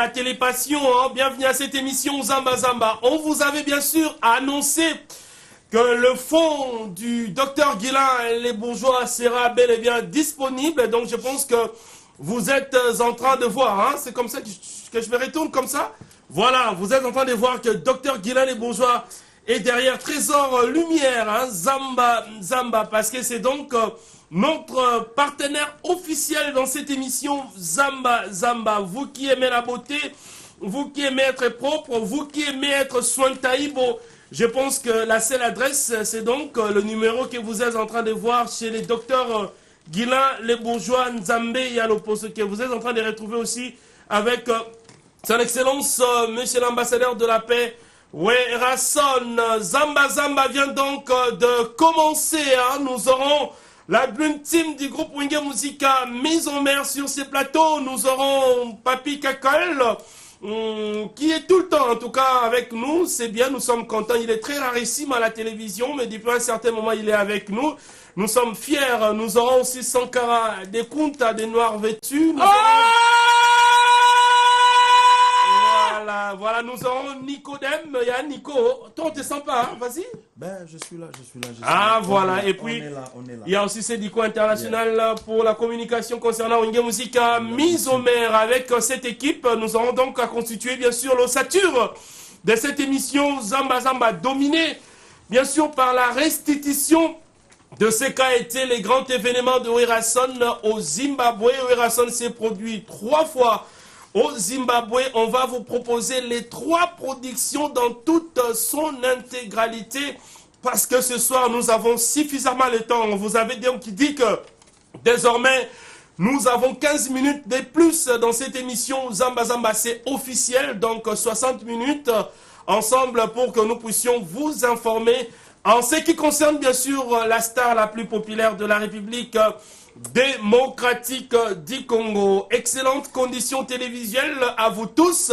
La télépassion, hein, bienvenue à cette émission Zamba Zamba. On vous avait bien sûr annoncé que le fonds du docteur Guilain Les Bourgeois sera bel et bien disponible. Donc je pense que vous êtes en train de voir, hein, c'est comme ça que je me retourne comme ça. Voilà, vous êtes en train de voir que docteur Guilain Les Bourgeois est derrière Trésor Lumière, hein, Zamba Zamba, parce que c'est donc... notre partenaire officiel dans cette émission Zamba Zamba. Vous qui aimez la beauté, vous qui aimez être propre, vous qui aimez être sointaïbo, je pense que la seule adresse, c'est donc le numéro que vous êtes en train de voir chez les docteurs Guilain Les Bourgeois Nzambé Yalopo, ce que vous êtes en train de retrouver aussi avec son excellence, monsieur l'ambassadeur de la paix, Werrason. Zamba Zamba vient donc de commencer, hein. Nous aurons la Bloom Team du groupe Wenge Musica mise en mer sur ces plateaux. Nous aurons Papi Kakol, qui est tout le temps, en tout cas, avec nous. C'est bien, nous sommes contents. Il est très rarissime à la télévision, mais depuis un certain moment, il est avec nous. Nous sommes fiers. Nous aurons aussi Sankara, des Kunta, des Noirs vêtus. Voilà, nous aurons Nicodème. Il y a Nico. Toi, on te sent pas, hein? Vas-y. Ben, je suis là. Ah, voilà. Là, et puis, on est là. Il y a aussi Sédico International pour la communication concernant Wenge Musica mise au maire. Avec cette équipe, nous aurons donc à constituer, bien sûr, l'ossature de cette émission Zamba Zamba, dominée, bien sûr, par la restitution de ce qu'a été les grands événements de Werrason au Zimbabwe. Werrason s'est produit 3 fois au Zimbabwe. On va vous proposer les 3 productions dans toute son intégralité parce que ce soir, nous avons suffisamment le temps. On vous avait donc dit que désormais, nous avons 15 minutes de plus dans cette émission Zamba Zamba. C'est officiel, donc 60 minutes ensemble pour que nous puissions vous informer en ce qui concerne bien sûr la star la plus populaire de la République démocratique du Congo. Excellentes conditions télévisuelles à vous tous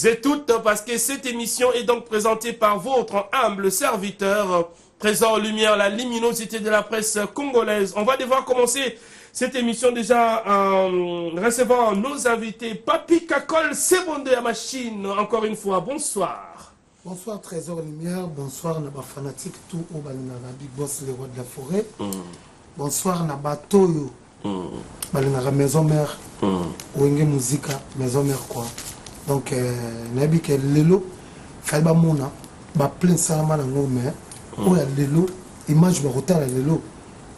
et toutes, parce que cette émission est donc présentée par votre humble serviteur, Trésor Lumière, la luminosité de la presse congolaise. On va devoir commencer cette émission déjà en recevant nos invités. Papi Kakol, c'est bon de la machine, encore une fois, bonsoir. Bonsoir Trésor Lumière, bonsoir Naba Fanatique, tout au Balinara Big Boss, les rois de la forêt. Bonsoir Nabatoyo, Balinara Maison Mère, Wenge Musica, Maison Mère quoi. Donc, Nabi que Lelo, Falba Mona, plein Salama dans nos mères, où il y a Lelo, image de Rota Lelo,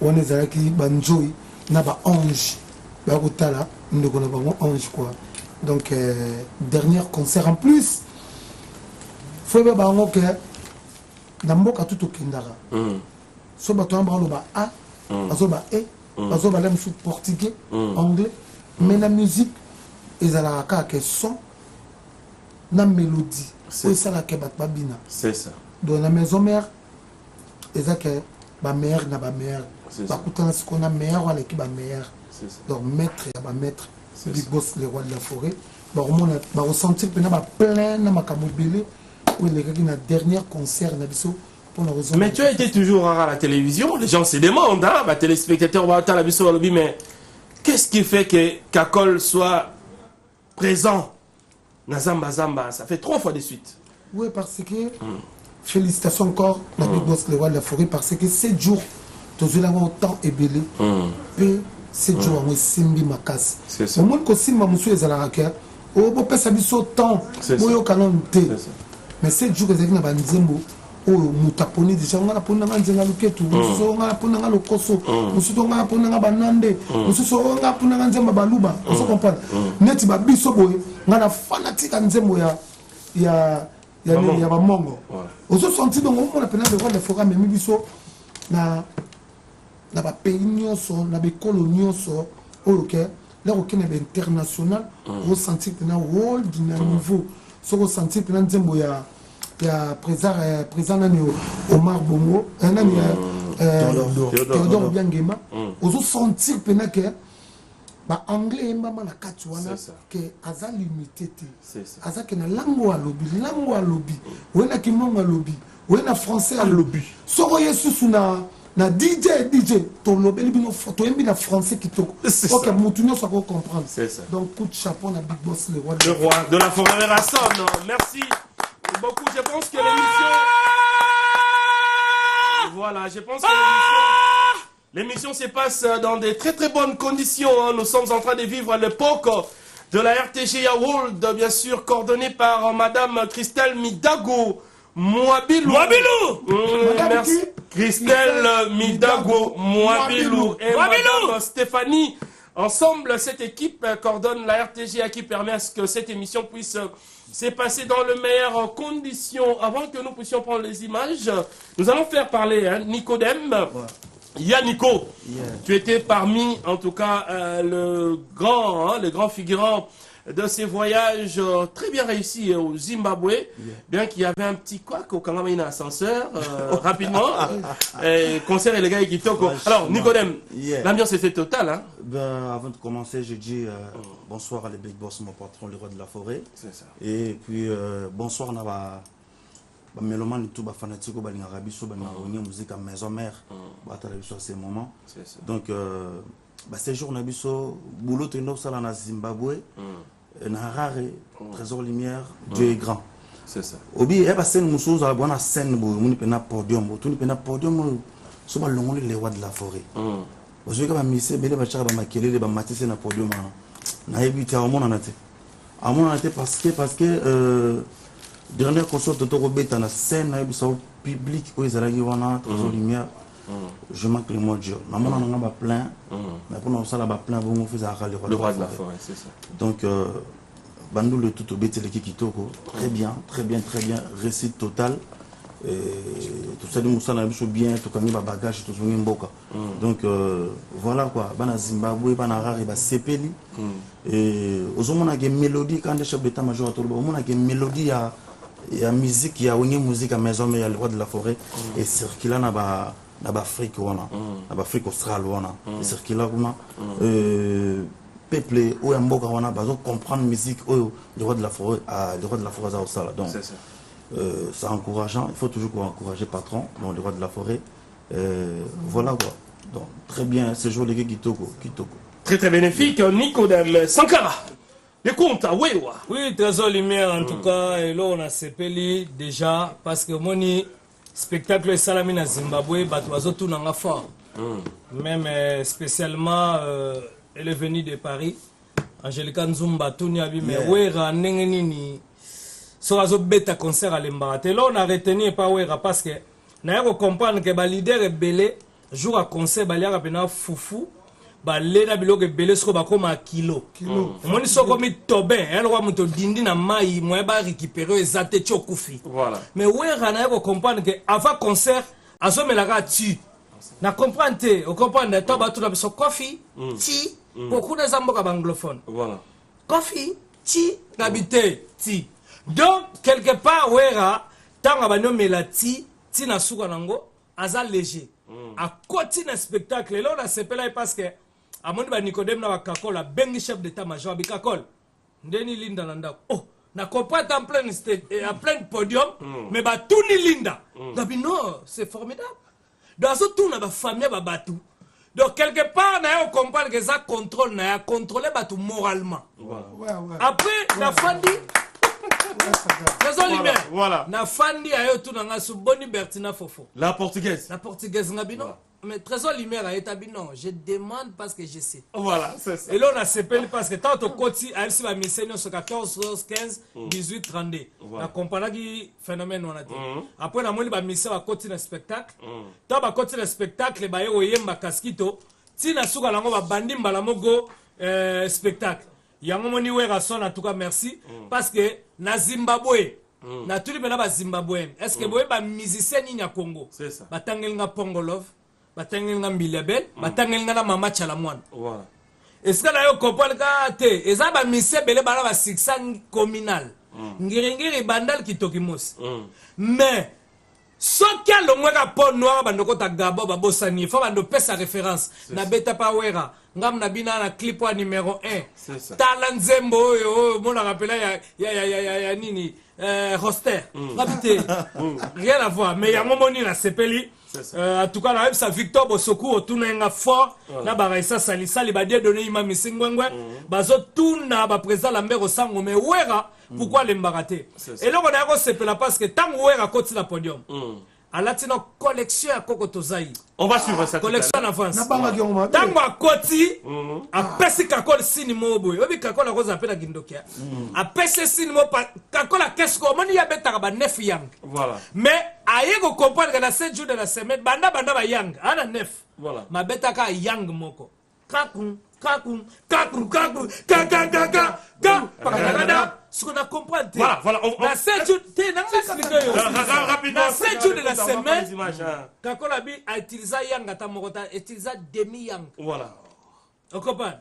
où on est à qui Banjoy, Naba Ange, Rota là, nous ne connaissons pas Ange quoi. Donc, dernier concert en plus. Faut que bangoke namboka tout okindara so bato ambalo ba a bazo ba e bazo ba lem sous portugais anglais mais la musique ezala ka ke son na mélodie c'est ça la ke bat babina c'est ça dans la maison mère ezaka ba mère na ba mère ba kutana ce qu'on a mère wala ki ba mère donc maître ya ba maître big boss les rois de la forêt ba remona ba ressentir pena ba plein na makamobile. Oui, les gars, le dernier concert, mais tu as été toujours rare à la télévision, les gens se demandent, hein, les téléspectateurs vont attendre la vision, mais qu'est-ce qui fait que Kakol soit présent dans Zamba Zamba? Ça fait 3 fois de suite. Oui, parce que, félicitations encore, la Big Boss, les rois de la forêt, parce que 7 jours, tu as autant ébélé, et 7 jours, on simbi ma casse. C'est ça. Au moins que si ma monsieur est à la raquette, on peut passer au temps, on peut mais 7 jours, ils ont dit que mutaponi déjà on a pona nganzenga luketu mususo on a pona ngalokoso mususo on a pona ngabanande mususo on a pona nganzemba baluba on se comprend net ba biso boye ngana fanatique nzembo ya bamongo on se sentit donc on a pena de voir les forats mais biso na ba pays nyonso na be colonioso OK là OK na international on sentit que na world na niveau so on sentit que na nzembo ya président Omar Bongo, Théodore Biangema, aux sentir que anglais na katuana que aza limité aza que na langue à lobby wena kimonga lobby wena français à lobby soko yesu na na DJ tolobeli bino photo yembi na français kitoko OK mutu nyonso ko comprendre donc coup de chapeau na Big Boss le roi de la forêt Rasson. Merci beaucoup. Je pense que l'émission voilà, je pense que l'émission se passe dans des très très bonnes conditions, hein. Nous sommes en train de vivre l'époque de la RTGA World, bien sûr, coordonnée par Madame Christelle Midago Mouabilou. Merci. Christelle Midago Mouabilou et Madame Stéphanie. Ensemble, cette équipe coordonne la RTGA qui permet à ce que cette émission puisse se passer dans les meilleures conditions. Avant que nous puissions prendre les images, nous allons faire parler Nicodème. Nico, tu étais parmi, en tout cas, le grand figurant de ces voyages très bien réussis au Zimbabwe, bien qu'il y avait un petit couac au Kangamina ascenseur, rapidement, concert et les gars qui toquent. Alors, Nicodème, l'ambiance était totale. Hein? Ben, avant de commencer, je dis bonsoir à les Big Boss, mon patron, le roi de la forêt. C'est ça. Et puis, bonsoir à mélomane tout ba fanatique au balinga rabiso ba musique à maison mère ba talabiso à ces moments. Donc ces jours na biso boulot tendo sala na Zimbabwe na rare trésor lumière Dieu est grand. C'est ça. Obi e ba scène musuza la bonne scène bo muni pena podium bo tuni pena podium so ba longoli les rois de la forêt. Ozo ka ba mise bele ba chaka ba makelele ba matise na podium na ebiti a mona na te. A mona na te parce que dernier concert de Torobet en scène au public où ils allaient voir trésor lumière je manque le mot Dieu maman on a plein mais pour nous ça là plein bon on fait le roi de la forêt c'est ça donc bandou le tout au bête l'équipe qui toko très bien réussite totale et tout ça nous ça n'a bien tout comme ba bagage tout son mboka donc voilà quoi bana Zimbabwe bana rare ba sepeli et aux hommes on a une mélodie quand le chef d'état-major à Toloba on a une mélodie il y a musique, il y a une musique à maison, mais il y a le roi de la forêt. Et circuler dans l'Afrique, dans l'Afrique australe, et circuler peuple ou un boka, on a besoin de comprendre la musique, le roi de la forêt, donc c'est encourageant. Il faut toujours encourager patron, donc le roi de la forêt. Voilà quoi. Donc très bien, ce jour les gars Kitoko. Très très bénéfique, Nicodème Sankara. Les comptes à Wewa. Oui, Trésor Lumière en tout cas, et là on a sepeli déjà parce que mon spectacle salami na Zimbabwe, batwazo tout n'anga fort. Même spécialement, elle est venue de Paris, Angelica Nzumba, tout n'y a vu, mais Wera n'engeni so azo beta concert à l'embarate. Là on a retenu pas Wera parce que n'a pas comprendre que le leader est belé, jour à concert, balia rapena foufou. Balena biloke belé soko bakoma kilo. Moni soko mi tobin, elle roi muto dindi na mai, moi ba récupérer ezate chokufi. Voilà. Mais ouais rana ko comprendre que avant concert, azo melaka tu. Na comprendre, on comprendre to ba tout la biso coffee, ti, beaucoup des amboka anglophone. Voilà. Coffee, ti, habité, ti. Donc quelque part wera tanga banyo melati, ti na suka nango, aza léger. À côté d'un spectacle, là on a sepelé parce que à mon niveau Nicodème na Kakol a bengi chef d'état-major bi Kakol ndeni linda nanda oh na comprend en plein stage et en plein podium mais ba tout ni linda donc non c'est formidable dans ce tour na ba famille ba batu donc quelque part na on comprend que ça contrôle na contrôler batu moralement après la fandi voilà. Na fandi ayo tout na ngasu boni Bertina Fofo la portugaise ngabino. Mais Trésor Lumière a établi non, je demande parce que je sais. Voilà, c'est ça. Et là on a sepelé parce que tant au côté, elle s'est mise sur 14, 15, 18, 32. La compagnie qui phénomène on a dit. Après la moitié va mise à côté d'un spectacle. Tant à côté d'un spectacle, bah yo yemba casquito. Si na suka lango ba bandi mbalamogo spectacle. Yango moni wera son en tout cas merci parce que na Zimbabwe. Na tout le monde ba Zimbabwe. Est-ce que boye ba musicien ni nya Congo? C'est ça. Ba tangel nga Pongolov. Batangel nga Mbilebel, batangel nga na Mama Chalamwan. Voilà. Est-ce que là yo comprendre ka te, eza ba mise belé bala ba 600 communal. Ngiri bandal ki tokimos. Mais soki alongwe ka pont noir bandoko ta gabo ba bosani, faut bando pesa référence na beta power. Ngam na bina na clip wa numéro 1. Tala Nzembo yo, mon rappela ya nini roster. Ngabite. Rien à voir, mais ya momoni na sepeli En tout cas, là, ça Victor Bosoku, autour d'un fort, là, ça salissa, les badiers donné Ima Missingwengwe, bazo tout n'a pas présent la mère au sang, mais ouera, pourquoi l'embarater? Et là, on a reçu parce que tant ouera côté la podium. À la tino collection à Kokotozaï. On va suivre ça. Collection en avance. N'a Tant ma côté, à pesi kakol sinimo boy. Obi kakol la rose appelle à Gindokia. À pesi sinimo kakol à qu'est-ce qu'on y a bêta ba 9 yang. Voilà. Mais aïe go comprendre que la 7 jours de la semaine, banda ba yang. Ana 9. Voilà. Ma bêta ka yang moko. Kakun. Ce qu'on a compris. Voilà. La 7 jours, rapidement. La 7 jours de la semaine, Kakolabi a utilisé yang à Tamorota, a utilisé demi-yang. Voilà. On comprend?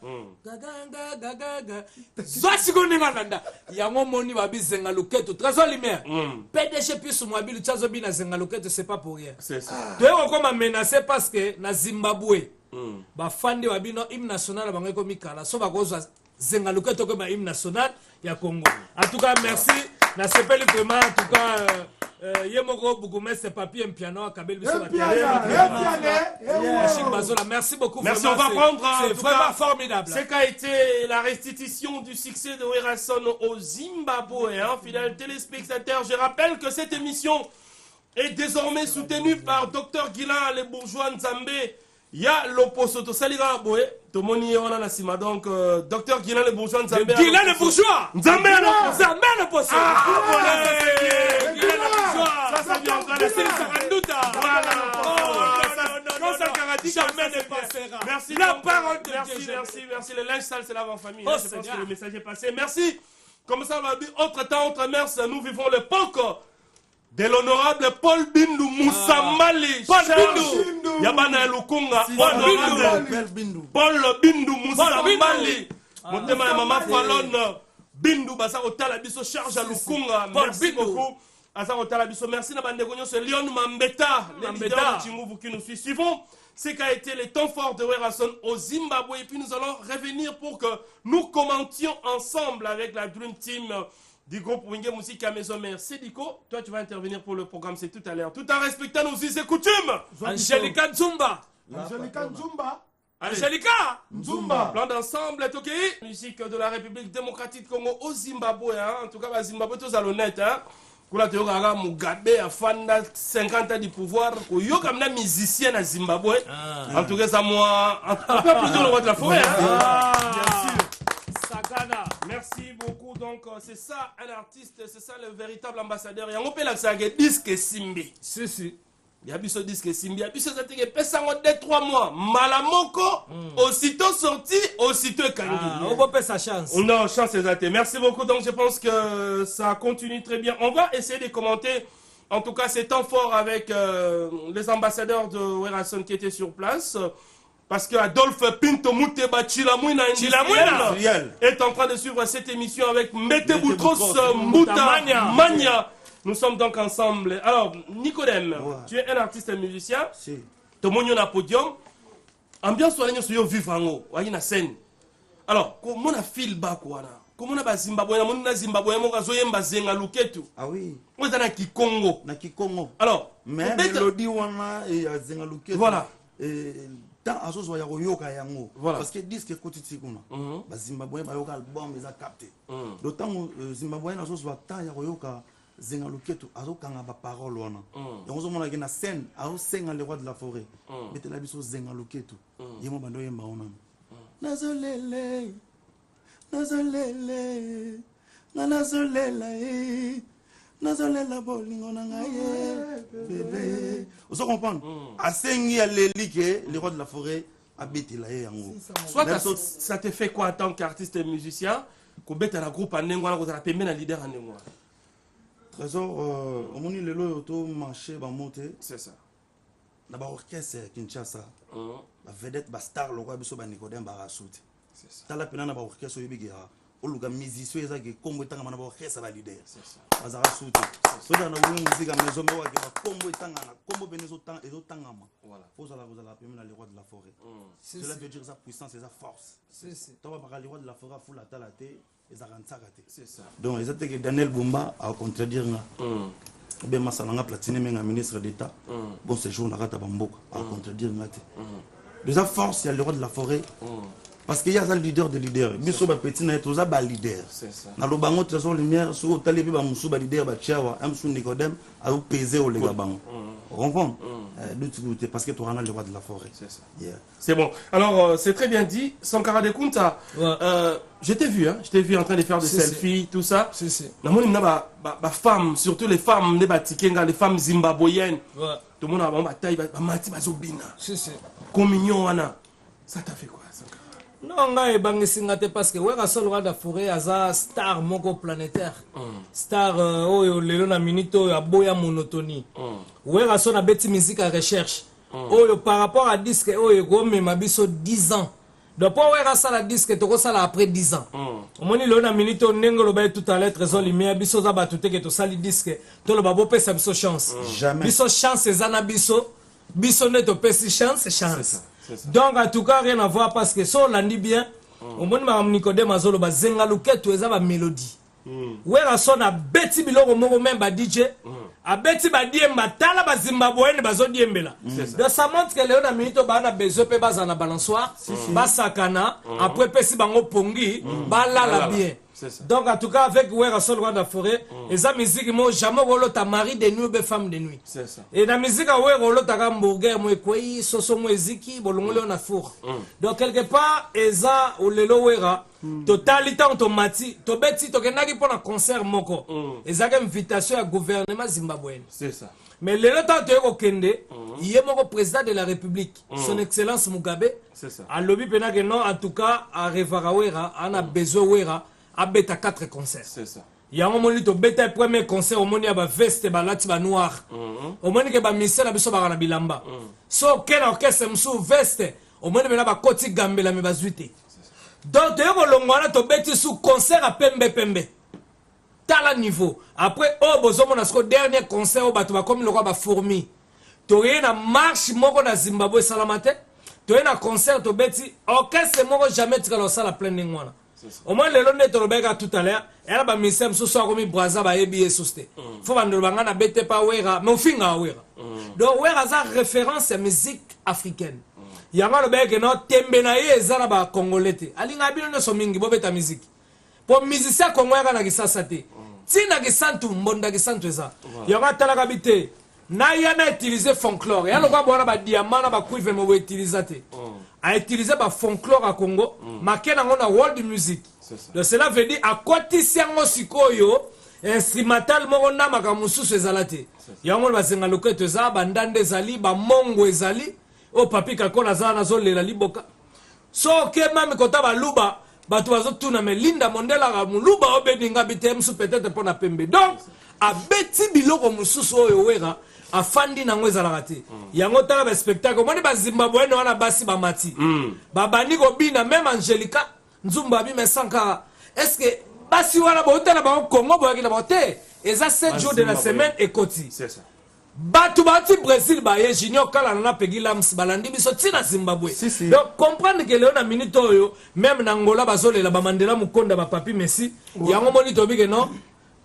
Soit si on est là, il y a un moment où il y a un loquette, très en lumière. PDG plus moi, il y a un loquette, c'est pas pour rien. C'est ça. Tu es encore menacé parce que na Zimbabwe, ba fandi wa bino hymne national ba ngeko mikala, so ba kozwa zenga loquette ko ba hymne national ya Congo. En tout cas, merci. Na sepeli vraiment en tout cas Yemoko Bougoumé c'est papier un piano à Kabel Biso merci beaucoup. Merci, on va prendre. C'est vraiment formidable. C'est qu'a été la restitution du succès de Werason au Zimbabwe. Fidèles téléspectateurs, je rappelle que cette émission est désormais soutenue par Dr Guilain les bourgeois Nzambé. Il y a l'opposoto Salira Boé, Tomoni on a Nassima. Donc, Dr Guilain les bourgeois Nzambé. Guilain les bourgeois Nzambé Nzambé le poisson. Ah, voilà. Guilain les bourgeois. Ça, ça vient encore. C'est le Saranduta. Voilà. Jamais ne passera. Merci. La parole de Dieu. Merci. Le linge sale, c'est l'avant-famille. Oh, Je pense que le message est passé. Merci. Comme ça, on va dire, autre temps, autre mers, nous vivons l'époque de l'honorable Paul Bindu Moussambali. Paul Bindu. Yabana Lukunga. Paul Bindu Moussambali. Motema ya Mama Fallon Bindu basa otala biso charge à Lukunga. Merci beaucoup. Asa otala biso. Merci na bande gonyo c'est Lyon Mambeta, le leader de Chinguvu qui nous suit. Suivons ce qu'a été les temps forts de Werason au Zimbabwe. Et puis nous allons revenir pour que nous commentions ensemble avec la Dream Team du groupe Wingé Musique à Maison Mère. Sédico, toi tu vas intervenir pour le programme, c'est tout à l'heure. Tout en respectant nos us et coutumes. Angelica Nzumba. Angelica Nzumba. Plan d'ensemble est ok. Musique de la République démocratique Congo au Zimbabwe. En tout cas, Zimbabwe, tous à l'honnête. Kula Teoga Mugabe a Fanda 50 ans du pouvoir. Yoka mna musicien à Zimbabwe. En tout cas, ça moi. On peut applaudir le roi de la forêt. Bien sûr. Sakana. Merci beaucoup. Donc, c'est ça un artiste, c'est ça le véritable ambassadeur. Et on peut l'appeler disque Simbi. Si. Il y a eu ce disque Simbi. Il y a eu ce disque Pessango dès 3 mois. Malamoko, aussitôt sorti, aussitôt Kangi. On va pas sa chance. Non, chance c'est merci beaucoup. Donc, je pense que ça continue très bien. On va essayer de commenter, en tout cas, ces temps forts avec les ambassadeurs de Werason qui étaient sur place. Parce que Adolphe Pinto Mouteba Chilamouina est en train de suivre cette émission avec Mete Boutros Mouta Mania. Nous sommes donc ensemble. Alors, Nicodème, tu es un artiste et musicien. Si. Tu es un podium. Ambiance soignée sur vivre en haut. Tu es une scène. Alors, comment on a fil bas quoi là? Comment on a Zimbabwe? On a Zimbabwe. On a Zoyemba Zenga Luketu. Ah oui. On est dans Kikongo. Na Kikongo. Alors, mais mélodie wana et Zenga Luketu. Voilà. Tant à ce yoka yango. Voilà. Parce que disque côté tikuna. Ba Zimbabwe ba yoka album les a capté. D'autant Zimbabwe na so tant yoka Zenga Luketu azokanga ba parole wana. Yango zo mona na scène azosenga le roi de la forêt. Metela biso Zenga Luketu. Yemo bando yemba ona. Nazolele nazolela bolingo na ngaye bébé. Vous comprenez? Asengi aleli ke le roi de la forêt abetela ye yango. Soit ça te fait quoi en tant qu'artiste et musicien? Ko beta na groupe anengwa ko za pembe na leader anengwa. Trésor au moni lelo auto marché ba monter. C'est ça. Na ba orchestre Kinshasa. La vedette ba star lo kwa biso ba Nicodème ba rasouti. C'est ça. Tala pena na ba orchestre yebigera. Oluga musicien ezaki kombo etanga na ba orchestre ba leader. C'est ça. Ba rasouti. So na wongi musique à maison me wa ke kombo etanga na kombo benezo tang ezotanga ma. Voilà. Faut ça la vous la pembe na le roi de la forêt. Cela veut dire sa puissance et sa force. C'est Toi ba le roi de la forêt fou la talate. C'est ça. Donc, ils ont que Daniel Bumba a contredire. ben masalanga platine menga ministre d'état bon séjour na kata bamboka à contredire ngate déjà force il y a le roi de la forêt parce qu'il y a un leader de leader biso ba petit na toza ba leader na lo bango trésor lumière so tali bi ba musu ba leader ba chawa am su Nicodème a peser au lega bango comprends parce que tu as le roi de la forêt c'est ça yeah. C'est bon alors c'est très bien dit Sankara de Kunta je t'ai vu en train de faire des selfies tout ça na moni na ba femmes surtout les femmes de batikenga les femmes zimbabwéennes tout le monde a ba taille ba mati ba zobina communion wana ça t'a fait quoi Sankara? Non, nga ebangisinga te parce que weka sol roi de forêt aza star moko planétaire star oyo lelo na minute oyo aboya monotonie weka so na beti musique à recherche oyo par rapport à disque oyo komema biso 10 ans donc po weka sala disque tokosala après 10 ans omoni lelo na minute oyo ndenge olobai tout à l'heure trésor lumière biso oza bato te ke tosali disque toloba bopesa biso chance biso chance eza na biso nde topesi chance donc en tout cas rien à voir parce que ça on l'a dit bien au moins madame Nicodème azolo ba zenga luketo eza ba mélodie wera son a beti biloko moko même ba DJ a beti ba diemba tala ba zimbabwéenne bazo diembela donc ça montre que léon a minute ba na besoin pe baza na balançoire ba sakana après pesi bango pongi ba la bien donc en tout cas avec wera son roi de la forêt et ça musique mo jamais rolo ta mari de nuit be femme de nuit c'est ça et la musique a wera rolo ta hamburger mo kwei soso mo eziki bolongolo na four donc quelque part eza o lelo wera totalité automati to beti to kenaki pour un concert moko ezaka invitation à gouvernement zimbabwéen c'est ça mais lelo ta to ko kende yé moko président de la république son excellence Mugabe c'est ça a lobby pena que non en tout cas à revara wera ana besoin wera a beta 4 concerts c'est ça yango moni to beta premier concert omoni ya ba veste ba lati ba noir omoni ke ba misela na biso ba na bilamba so ken orchestre msu veste omoni bena ba koti gambela me bazuite donc de ko longwana to beti sous concert à pembe tala niveau après oh bozomo na sko dernier concert o bato ba comme le roi ba fourmi to na marche moko na Zimbabwe salamate to na concert to beti orchestre moko jamais tika lo sala plein ngwana au moins le long to beka tout à l'heure elle ba misem so so comme braza ba ebi soste faut bandolo banga na bete pa wera mais finga wera donc wera za référence à musique africaine yanga lo beka no tembe na ye za na ba congolais alinga bino no so mingi bobeta musique pour musicien congolais na kisasa te tina kisantu mbonda kisantu eza yanga tala kabite na yana utiliser folklore ya lo kwa bona ba diamant na ba cuivre mo utiliser te a utilisé ba folklore à Congo marqué dans la world music donc cela veut dire à côté siango sikoyo instrumental moko na makamususu ezalate yango basenga loketo za bandande ezali ba mongo ezali o papi kakola za na zolela liboka so ke mami kota ba luba bato bazo tuna me linda mondela ga muluba obeninga bitemsu peut-être pour na pembe donc a beti biloko mususu oyo wera afandi nango ezalaka te yango tala ba spectacle moni ba zimbabwéenne wana basi ba mati babani kobina même Angelica Nzumba bi me Sankara est-ce que basi wana botala ba Congo boyaki na bote eza 7 jours de la semaine ekoti c'est ça batu bati Brésil ba ye junior kala na pegi lams balandi biso tina Zimbabwe donc comprendre que léon na minute oyo même na Angola bazolela ba Mandela Mukonda ba papi Messi yango moni tobi que non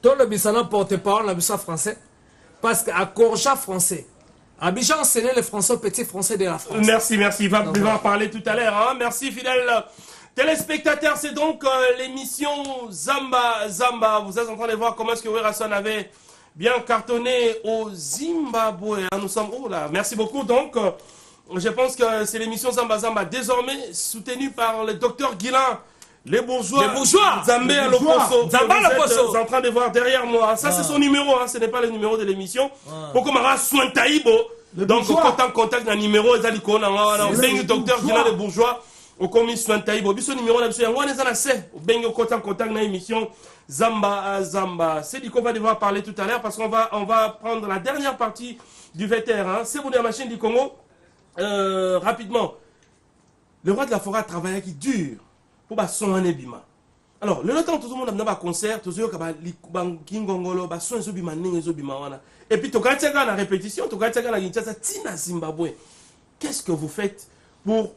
to le bisana porte-parole na biso français parce qu'à Korja français, Abidjan enseigné le français au petit français de la France. Merci, il va parler tout à l'heure. Hein? Merci, fidèles téléspectateurs. C'est donc l'émission Zamba. Vous êtes en train de voir comment est-ce que Werason avait bien cartonné au Zimbabwe. Hein? Nous sommes... Oh là, merci beaucoup. Donc, je pense que c'est l'émission Zamba, désormais soutenue par le docteur Guilain. Les bourgeois. Zambé à l'opposo. Vous êtes en train de voir derrière moi. Ça, c'est son numéro. Hein. Ce n'est pas le numéro de l'émission. Pour qu'on m'a soin taïbo. Donc, quand on contacte un numéro, ils ont le docteur qui a les bourgeois. Au commis soin taïbo. Son numéro, on a besoin de contact dans l'émission Zamba. C'est dit qu'on va devoir parler tout à l'heure parce qu'on va prendre la dernière partie du vétéran. C'est vous, la machine du Congo. Rapidement. Le roi de la forêt a travaillé qui dure. Pour son bima. Alors, le temps tout le monde a un concert, tout le monde a son bima. Et puis, tu as la répétition, tu as la Tina Zimbabwe. Qu'est-ce que vous faites pour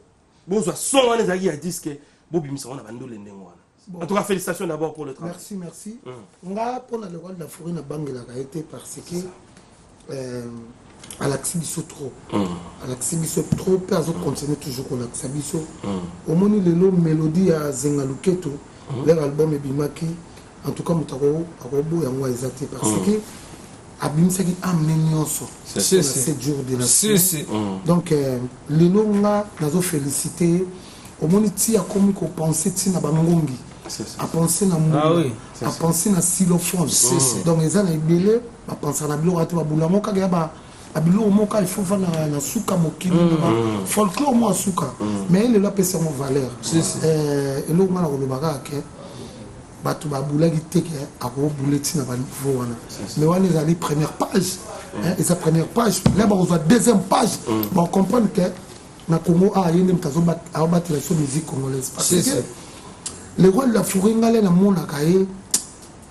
son à disque en tout cas, félicitations d'abord pour le travail. Merci. On a pour le roi de la forêt na bangela été parce que alakisi biso trop alakisi biso trop mpe azocontinue toujours kolakisa biso omoni lelo mélodie ya zenga luketo leur album ebimaki en tout cas moto akoboya yango eza te parce que abimisaki ame nyonso na 7 jours de la donc lelo nga nazofélicité omoni ti akomi kopense ntina bangongi apense na mbula apense na xylophone donc eza na ebele bapensaka na biloko ate babulamo kaka ya abiloko moko il faut vana na suka mokili na folklore mo suka mais lelo apesi yango valeur eloko nga na kolobaka ke bato babulaki te ke akobula ntina baniveau wana mais wana ezali première page eza première page la bakozwa deuxième page bacomprendre ke na Congo ye nde moto azobatela so musique congolaise parce que le roi de la forêt ngale namonaka ye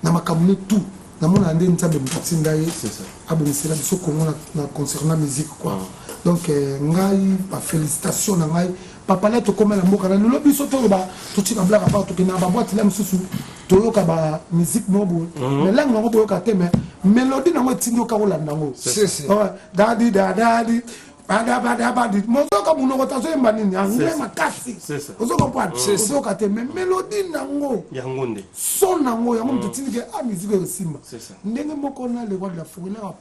na makambo ne tout namona nde nzambe moto atinda ye abomisela biso Congo na concernant musique quoi donc ngai bafélicitation na ngai papa na tokomela mboka na lelo biso toyoba totika blaka pa tokena baboite la mosusu toyoka ba musique mobo mais langue nango boyoka te mais mélodie nango etindi oka kolanda yango dadi dadadi badabadabadi mozoka munoko tazoyemba nini anglais makasi ozokomprendre ozoka te mais mélodie nango son nango yango moto etindike musique ekosimba ndenge moko na le roi de la forêt na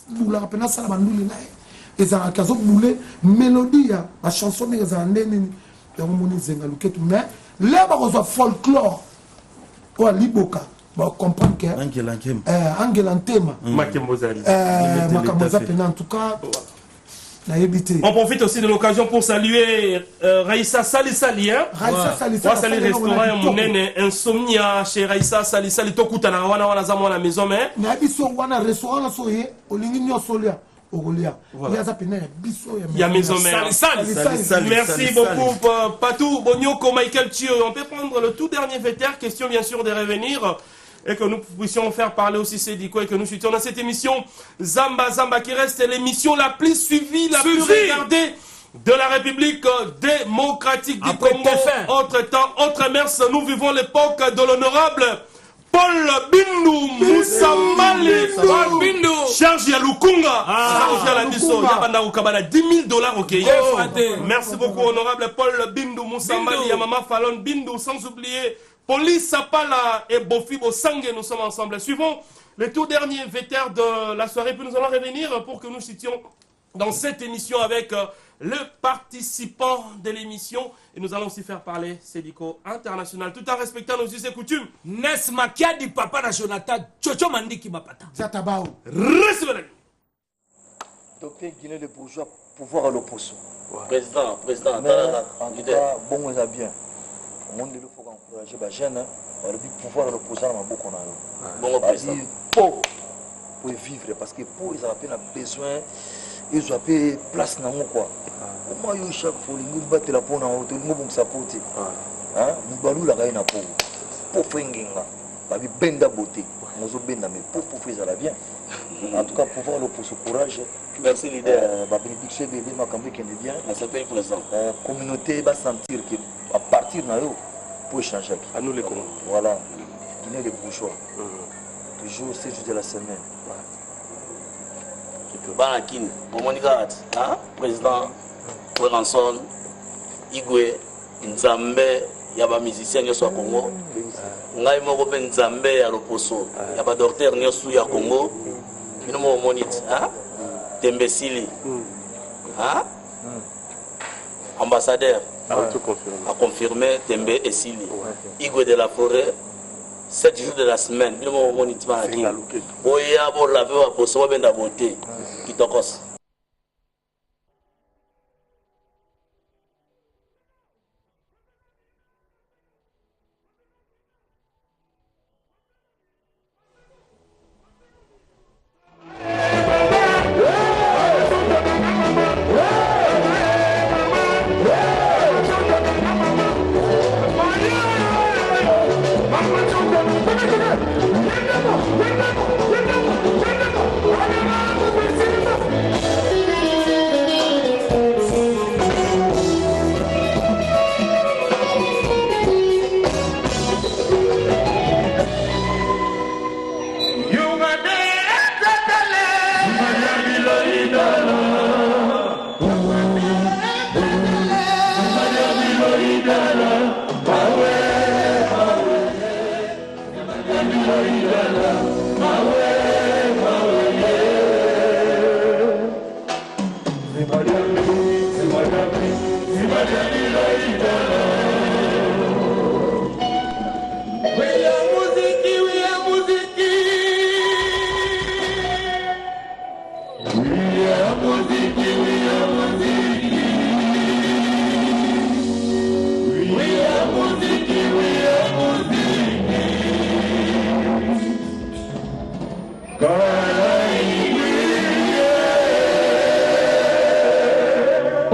bulaka mpena asala banduli na ye ezalaki azobule mélodie ya bachanson ndenge ezala nde nini yango moni zenga luketu mais le bakozwa folklore oyo aliboka bacomprendre ke angela ntema makambo eza pena en tout cas. On profite aussi de l'occasion pour saluer Raïssa Salisali. Raïssa Salisali restaurant Mounene Insomnia chez Raïssa Salisali. Tokuta na wana zamo na maison mais. Na biso wana restaurant na soye olingi nyosolia. Il y a maison mère. Merci beaucoup Patou Bonyoko Michael Thio. On peut prendre le tout dernier vétère. Question bien sûr de revenir. Et que nous puissions faire parler aussi Sédiko et que nous suivions dans cette émission Zamba Zamba qui reste l'émission la plus suivie, la plus regardée de la République démocratique du Congo. Autre mers, nous vivons l'époque de l'honorable Paul Bindu Moussambali Charge ya Lukunga Charge ya la biso Yabanda Ukabana $10 000 ok. Merci beaucoup honorable Paul Bindu Moussambali Yamama Fallon Bindu, sans oublier Police Sapala et Bofibo Sangue, nous sommes ensemble. Suivons le tout dernier vétère de la soirée, puis nous allons revenir pour que nous citions dans cette émission avec le participant de l'émission. Et nous allons aussi faire parler Sédiko International, tout en respectant nos us et coutumes. Nes Makiadi Papa na Jonathan, Chocho Mandiki Mapata. Zatabao. Recevez-le. Docteur Guinée le bourgeois, pouvoir à l'opposition. Président. En tout cas, bon, on a bien. Au monde, il faut encourager les jeunes, le pouvoir à l'opposition, on a beaucoup. Bon, président. Pour vivre, parce que pour ils ont besoin, ils ont place dans moi quoi. Comment ils chaque fois ils battent la peau dans l'auto, ils vont s'apporter. Nous balou la gagne pour faire babi benda beauté, nous benda mais pour faire ça bien. En tout cas pouvoir l'opposition courage. Merci leader. Babi dicté bébé ma cambi qui est bien. Ça s'appelle président. Communauté va sentir que à partir de là pour échanger. À nous les Congolais. Voilà. Guinée les bourgeois. Toujours 7 jours de la semaine. Banakin, Momonika, président Ranson, Igwe, Nzambe, Yaba musicien Nyoso Congo, Ngai Moko Ben Nzambe à l'Oposo, Yaba docteur Nyoso ya Congo, Binomo Monit, Tembesili, ambassadeur, a confirmé Tembe et Sili, Igwe de la forêt. 7 jours de la semaine, nous avons monitoré la Boya, pour laver, pour se remettre à beauté, qui t'occasse.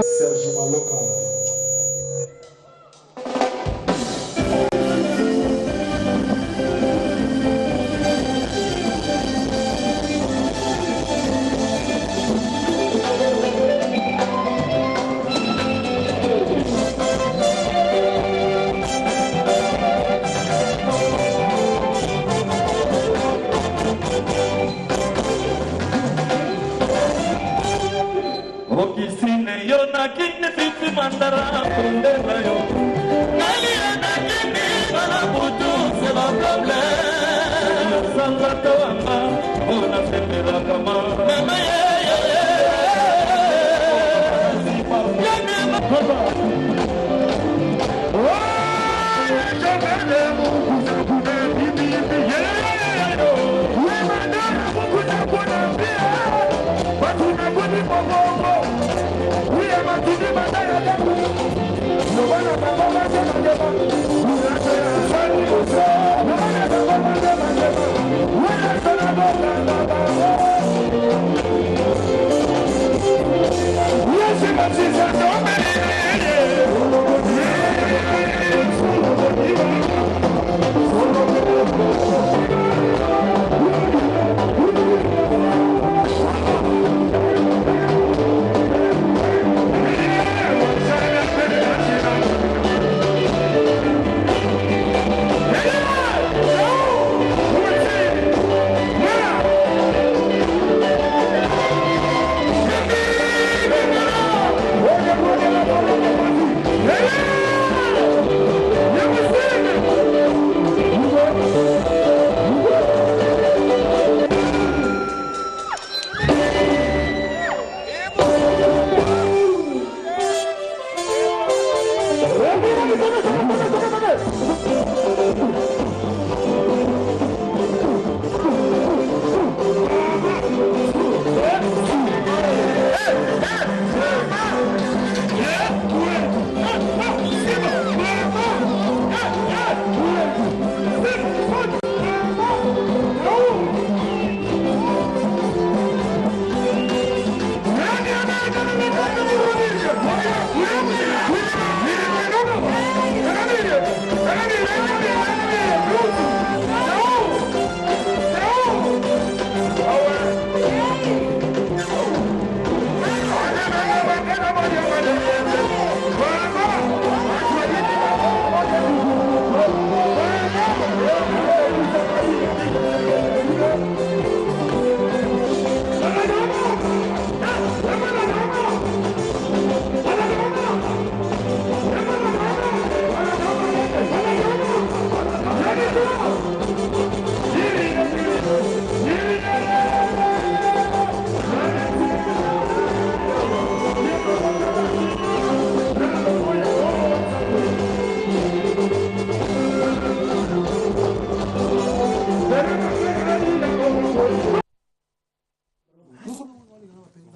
Serge Maloka. Okisine yo na kini fiti mandara kundela yo. Nali yo na kini bala butu c'est la problème. Sanga toanga ona sepera kama. Mama ye ye ye. Ya me makaba. Oh, yo vende mukuza kuna bibi ye. We mandara mukuza kuna bibi. Batuna kuni bobo.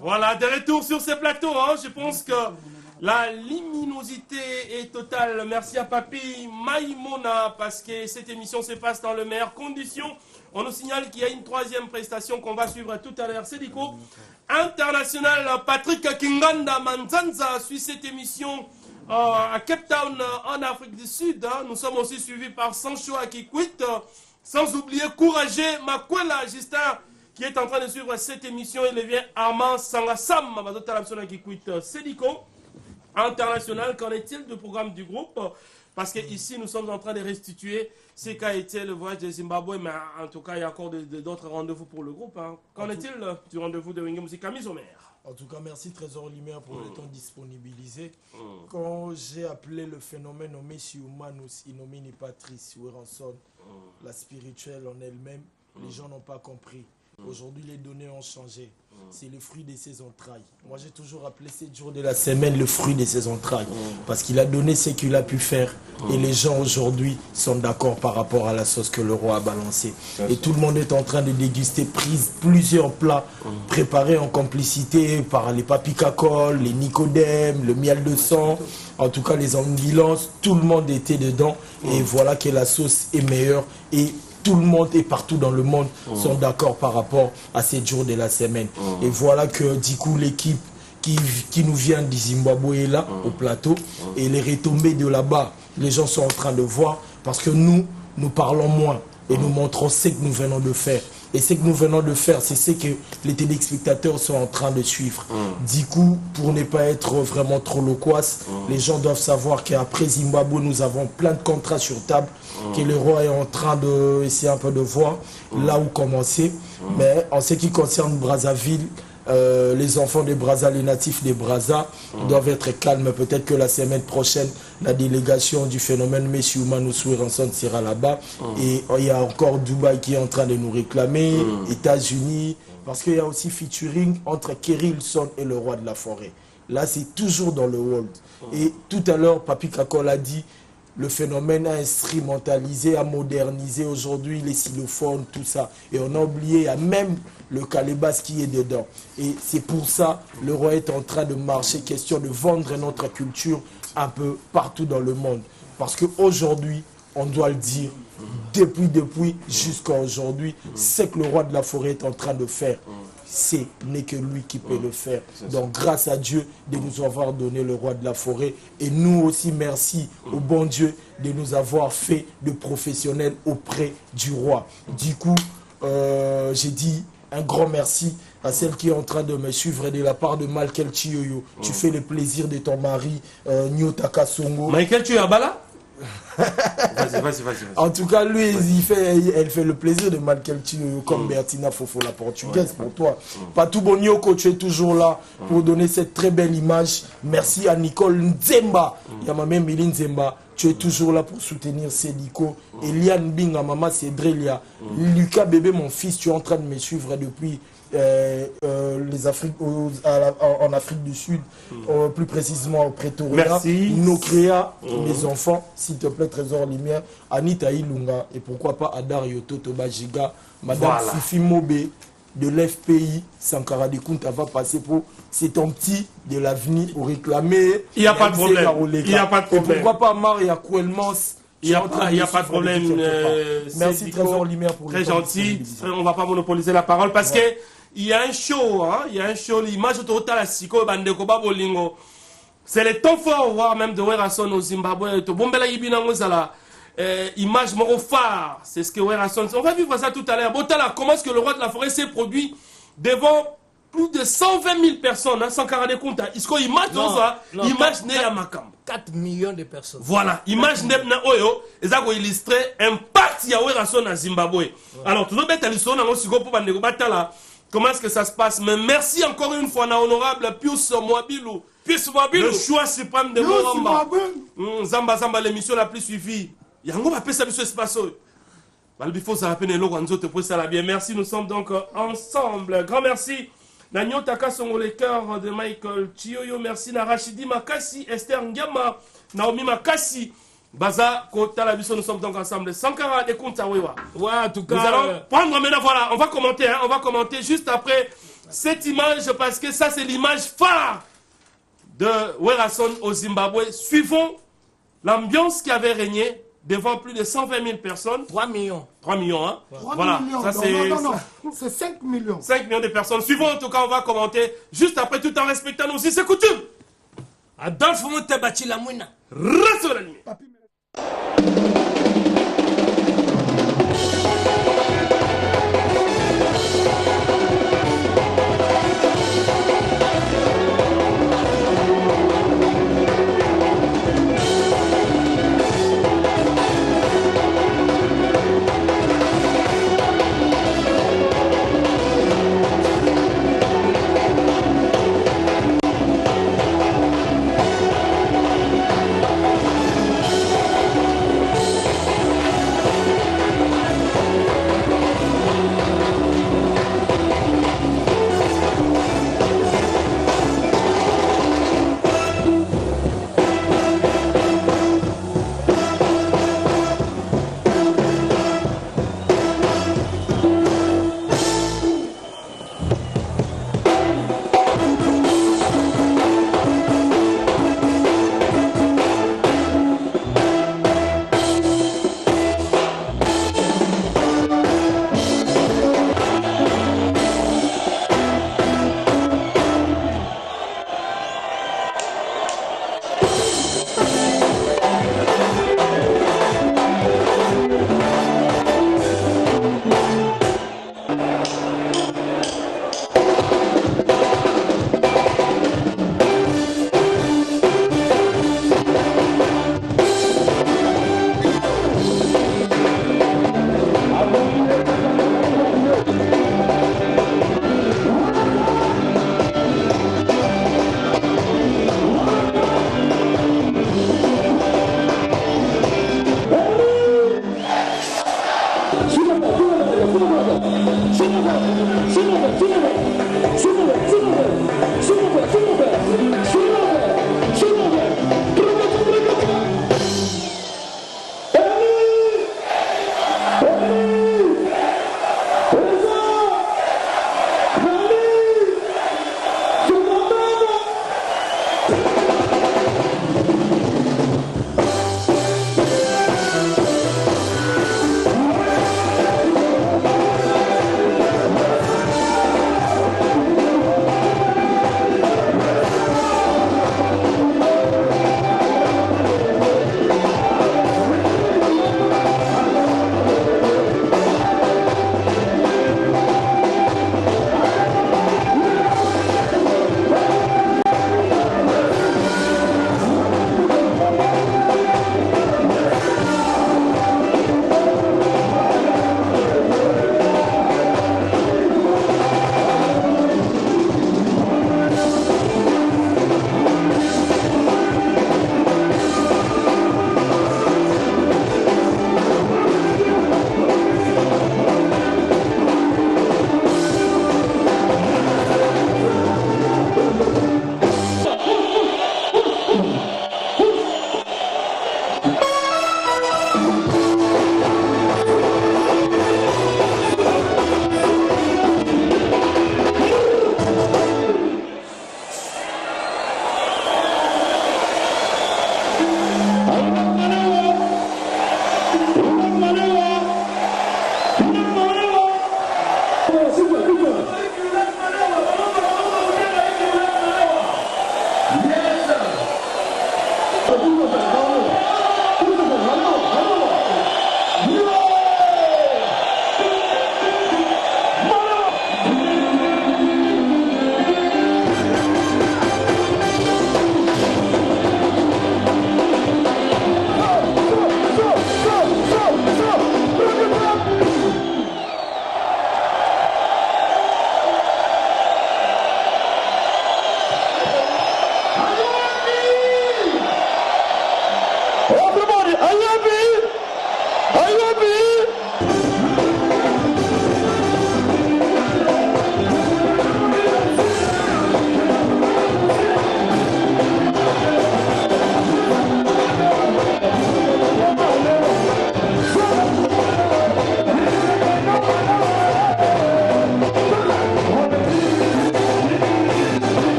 Voilà, de retour sur ces plateaux, hein, je pense que la luminosité est totale. Merci à Papi Maïmona parce que cette émission se passe dans les meilleures conditions. On nous signale qu'il y a une troisième prestation qu'on va suivre tout à l'heure. C'est Dico International. Patrick Kinganda Manzanza suit cette émission à Cape Town en Afrique du Sud. Hein. Nous sommes aussi suivis par Sancho Akikwit. Sans oublier Courageux Makwela Justin qui est en train de suivre cette émission. Il vient Armand Sangasam. C'est Dico International. Qu'en est-il du programme du groupe? Parce qu'ici, nous sommes en train de restituer ce qu'a été le voyage de Zimbabwe, mais en tout cas, il y a encore d'autres rendez-vous pour le groupe. Hein. Qu'en est-il du rendez-vous de Wenge Musica mise au maire? En tout cas, merci Trésor Lumière pour le temps disponibilisé. Quand j'ai appelé le phénomène nommé Humanus Inomini Patris Weranson, la spirituelle en elle-même, les gens n'ont pas compris. Aujourd'hui, les données ont changé. C'est le fruit de ses entrailles. Moi, j'ai toujours appelé 7 jours de la semaine le fruit de ses entrailles. Parce qu'il a donné ce qu'il a pu faire. Et les gens aujourd'hui sont d'accord par rapport à la sauce que le roi a balancée. Et tout le monde est en train de déguster plusieurs plats préparés en complicité par les papicacoles, les nicodèmes, le miel de sang. En tout cas, les ambulances, tout le monde était dedans. Et voilà que la sauce est meilleure. Et tout le monde et partout dans le monde sont d'accord par rapport à ces jours de la semaine. Et voilà que du coup l'équipe qui nous vient du Zimbabwe est là au plateau et les retombées de là-bas, les gens sont en train de voir parce que nous parlons moins et nous montrons ce que nous venons de faire. Et ce que nous venons de faire, c'est ce que les téléspectateurs sont en train de suivre. Du coup, pour ne pas être vraiment trop loquace, les gens doivent savoir qu'après Zimbabwe, nous avons plein de contrats sur table, que le roi est en train d'essayer un peu de voir là où commencer. Mais en ce qui concerne Brazzaville, les enfants de Brazza, les natifs de Brazza doivent être calmes. Peut-être que la semaine prochaine, la délégation du phénomène Messi Oumanoussou Ranson sera là-bas. Et il y a encore Dubaï qui est en train de nous réclamer, États-Unis, parce qu'il y a aussi featuring entre Kerry Hilson et le roi de la forêt. Là, c'est toujours dans le world. Et tout à l'heure, Papi Kakol a dit, le phénomène a instrumentalisé, a modernisé aujourd'hui les xylophones, tout ça. Et on a oublié, il y a même le calébas qui est dedans. Et c'est pour ça le roi est en train de marcher, question de vendre notre culture un peu partout dans le monde. Parce qu'aujourd'hui, on doit le dire, depuis jusqu'à aujourd'hui, ce que le roi de la forêt est en train de faire, ce n'est que lui qui peut le faire. Donc grâce à Dieu de nous avoir donné le roi de la forêt. Et nous aussi, merci au bon Dieu de nous avoir fait de professionnels auprès du roi. Du coup, j'ai dit un grand merci à celle qui est en train de me suivre de la part de Michael Chiyoyo. Tu fais le plaisir de ton mari, Nyotaka Songo. Michael Chiyoyo, Vas-y. En tout cas, lui, elle fait le plaisir de Michael Chiyoyo comme Bertina Fofo, la portugaise, pour toi. Patou Bonyoko, tu es toujours là pour donner cette très belle image. Merci à Nicole Nzemba. Yamame Mili Nzemba. Tu es toujours là pour soutenir Sédico. Eliane Binga, Maman Cédrelia. Lucas Bébé, mon fils, tu es en train de me suivre depuis les Afriques, en Afrique du Sud, plus précisément au Pretoria. Merci. Nocrea, mes enfants, s'il te plaît, Trésor Lumière, Anita Ilunga, et pourquoi pas Adar Yoto Tobajiga, Madame Fifi Mobé de l'FPI, Sankara de Kunta va passer pour c'est ton petit de l'avenir pour réclamer. Il n'y a pas de problème. Il n'y a pas de problème. Et pourquoi pas Maria Kouelmans. Il n'y a pas de problème. Merci Trésor Lumière pour très gentil. On ne va pas monopoliser la parole parce que il y a un show, hein, il y a un show, l'image autour la Siko Bandeko Babolingo. C'est le temps fort, voir même de Werason au Zimbabwe. Bombela Ibina Mozala. Image moro phare, c'est ce que Werason. On va vivre ça tout à l'heure. Botala, comment est-ce que le roi de la forêt s'est produit devant plus de 120 000 personnes, hein, sans caractère compte. Est-ce qu'on image ça? Image n'est à Makam. 4 millions de personnes. Voilà, image n'est pas Oyo, et ça va illustrer l'impact de Werason à Zimbabwe. Alors, tout le monde est allé sur le pour Bandeko Batala. Comment est-ce que ça se passe? Mais merci encore une fois, honorable Pius Mwabilou. Le choix suprême de Moramba. Zamba Zamba, l'émission la plus suivie. Yango va passer ce espace. Balbifo, ça va peine l'eau, on te pose ça la bien. Merci, nous sommes donc ensemble. Grand merci. Nanyo Takasongo, le cœur de Michael Chiyoyo. Merci, Narachidi Makasi, Esther Ngama, Naomi Makasi. Baza, Kota Labiso, nous sommes donc ensemble. Sankara de Kuntawewa. Ouais, en tout cas. Nous allons prendre maintenant, voilà, on va commenter, hein, on va commenter juste après cette image parce que ça, c'est l'image phare de Werason au Zimbabwe. Suivons l'ambiance qui avait régné devant plus de 120 000 personnes. 3 millions. 3 millions, hein. 3 voilà. millions. Ça, Non, c'est 5 millions. 5 millions de personnes. Suivons, en tout cas, on va commenter juste après, tout en respectant aussi ses coutumes. Adolphe Moutebati Lamouina. Reste sur la ligne.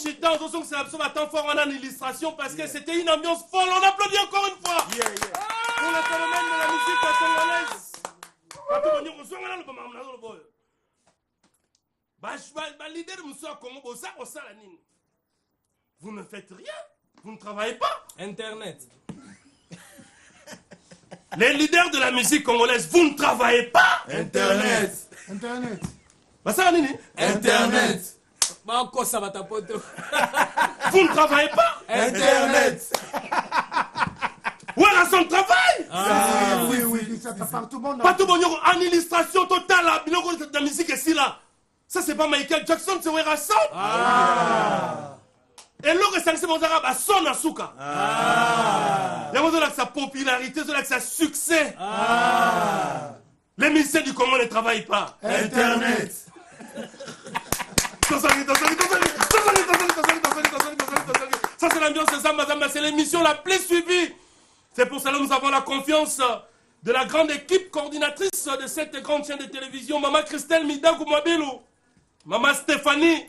Chita, c'est un temps fort en illustration parce que c'était une ambiance folle. On applaudit encore une fois pour le phénomène de la musique congolaise. Leader Congo, vous ne faites rien, vous ne travaillez pas. Internet. Les leaders de la musique congolaise, vous ne travaillez pas. Internet. Internet. Vous ne travaillez pas. Internet. Où est son travail? Oui, ça part tout le monde. Pas tout le monde en illustration totale. La musique est là. Ça, c'est pas Michael Jackson, c'est Wera Son. Et l'autre, c'est mon arabe à Son Asuka. Il y a sa popularité, sa succès. Les musiciens du Congo ne travaillent pas. Internet. Ça, c'est l'ambiance de Zamba Zamba. C'est l'émission la plus suivie. C'est pour cela que nous avons la confiance de la grande équipe coordinatrice de cette grande chaîne de télévision, Maman Christelle Midangou Mwabilou, Maman Stéphanie,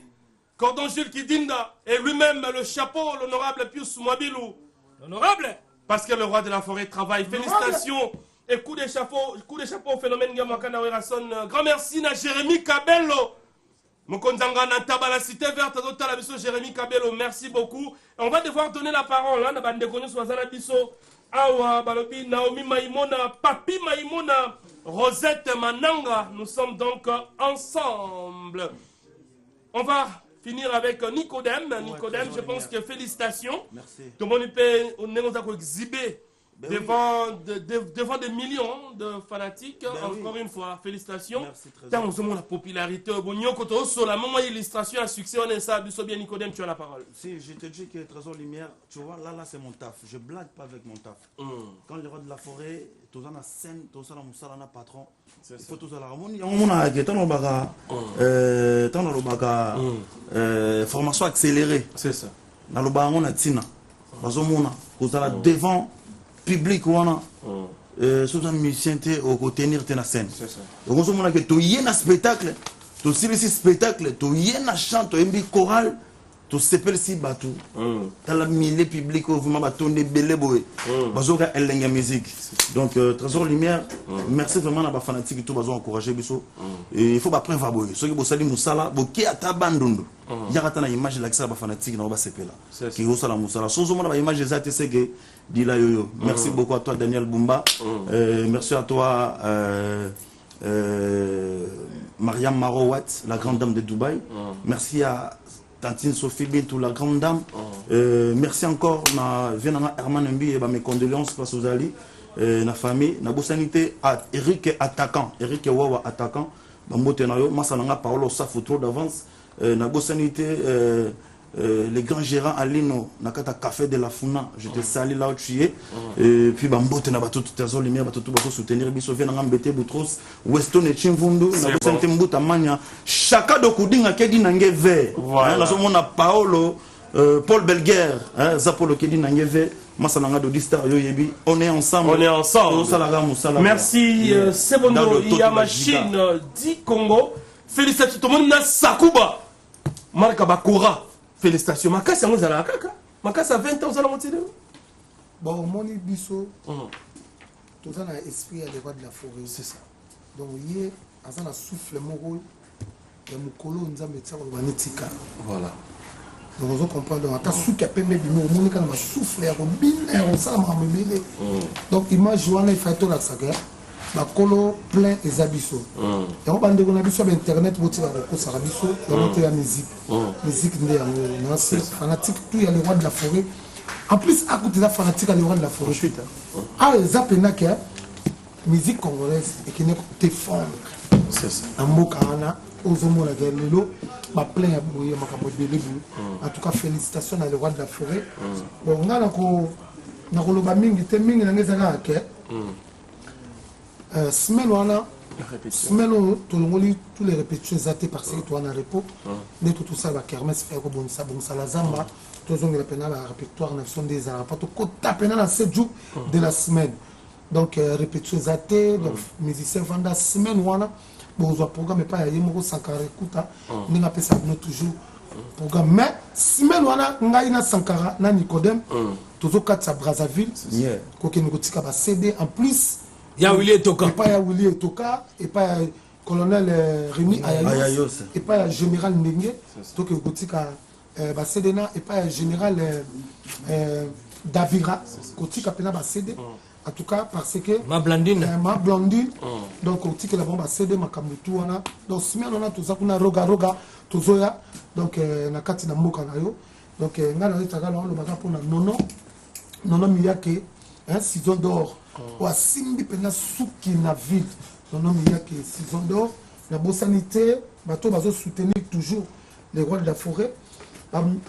Cordon Jules Kidinda, et lui-même le chapeau, l'honorable Pius Mwabilou. L'honorable? Parce que le roi de la forêt travaille. Félicitations et coup de chapeau au phénomène Gamakana Werason. Grand merci à Jérémy Kabello. Mokonzanga Nantaba, la cité verte, Jérémy Kabello, merci beaucoup. Et on va devoir donner la parole à Bandekone Swazana Bisso, Awa, Balobi, Naomi Maïmona, Papi Maïmona, Rosette Mananga. Nous sommes donc ensemble. On va finir avec Nicodème. Nicodème, je pense que félicitations. Merci. Tout le monde peut exhiber devant des millions de fanatiques. Encore une fois, félicitations. Merci, très bien. La popularité. Sur la même illustration à succès, on est ça. Bien Nicodème, tu as la parole. Si je te dis que Trésor Lumière, tu vois, là c'est mon taf. Je blague pas avec mon taf. Quand le roi de la forêt, tout ça, la scène, tout ça, la patron. Il faut tout ça. Formation accélérée. C'est ça. Dans le baron, on a Tina. Devant public, on a. Sous un musicien, au tenir la scène. C'est ça. Donc, on a que tu y a un spectacle. Tu as un spectacle. Tu y a un chant, tu as un choral. Tu s'appelles si batou. Tu as la mille public, vous m'avez tourné belé boy. Parce que elle a musique. Donc, Trésor Lumière, merci vraiment à la fanatique qui ont encouragé Bisso. Il faut pas prévoir boy. Ceux qui ont sali Moussala, qui a tabandondo. Il y a une image de la fanatique qui est là. Qui est là Moussala. Sans une image des ATC qui dit là yo. Merci beaucoup à toi Daniel Bumba. Merci à toi Mariam Marouat, la grande dame de Dubaï. Merci à Tantine Sophie Bintou, la grande dame. Merci encore à Herman Mbi et mes condoléances parce que vous allez la famille. Na sanité à Eric attaquant, Eric Wawa attaquant. Bambotenayo, Massananga Paolo Safo trop d'avance. Na sanité les grands gérants Alino, Nakata Café de la Funa, je te salue là où tu es. Et puis Bambote na bateau tout Trésor Lumière, bateau tout bateau soutenir Bisso vient ngambete Boutros, Weston et Chimvundu, na santé Mbuta Mania, chaka dokudinga kedi nange ve. Voilà. Na somona Paolo Paul Belguer, Zapolo kedi nange ve. Massananga do Distar Yoyebi, on est ensemble. On est ensemble. Merci, c'est bon. Il y a machine dit Congo. Félicitations tout le monde. Sakuba, Marka Bakura. Félicitations. Makasa on a kaka. Makasa 20 ans on a monté. Bon, moni biso. Tout ça a esprit à des rois de la forêt. C'est ça. Donc hier, à ça la souffle mon rôle. Et mon colo nous a mis ça au magnétique. Voilà. Donc on comprend donc ta souka pembe bino moni kana souffle ya robine on ça m'a mêlé. Donc image wana ifato la saga. Ba colo plein et abisso. Et on bande on a biso sur internet boti ba ko sa biso donc la musique. Musique ndé on c'est fanatique tout il y a les rois de la forêt. En plus à côté de la fanatique les rois de la forêt. Ah zapena que musique congolaise et qui ne défendre. C'est ça. Amokana ozomona lelo ba plein ya boye makambo belé. En tout cas félicitations à le roi de la forêt. Bon on a na ko loba mingi te mingi na ngeza ka semaine wana semaine tolongoli tous les répétitions zaté parce que toi na repos mais tout ça va kermesse faire ko bonisa bonisa la zamba tozongela pena la répertoire na son des arabes to ko tapena na 7 jours de la semaine donc répétitions zaté donc musicien vanda semaine wana bozwa programme epai ya ye moko Sankara ekuta ndenge apesa bino toujours programme mais semaine wana ngai na Sankara na Nicodème tozokatisa Brazzaville kokende kotika ba CD en plus ya Willy Etoka epai ya Willy Etoka epai ya colonel Rémi Ayayos epai ya général Ndenge tokende kotika ba CD na epai ya général Davira kotika pena ba CD en tout cas parce que ma Blandine donc on dit que la bombe a cédé ma kamutuana donc si on a tout ça qu'on a roga tozoya donc na kati na mboka na yo donc ngana litaka na lo baka pona nono miyake hein saison d'or wa simbi pena suki na ville nono miyake saison d'or la bosanité bato bazo soutenir toujours les rois de la forêt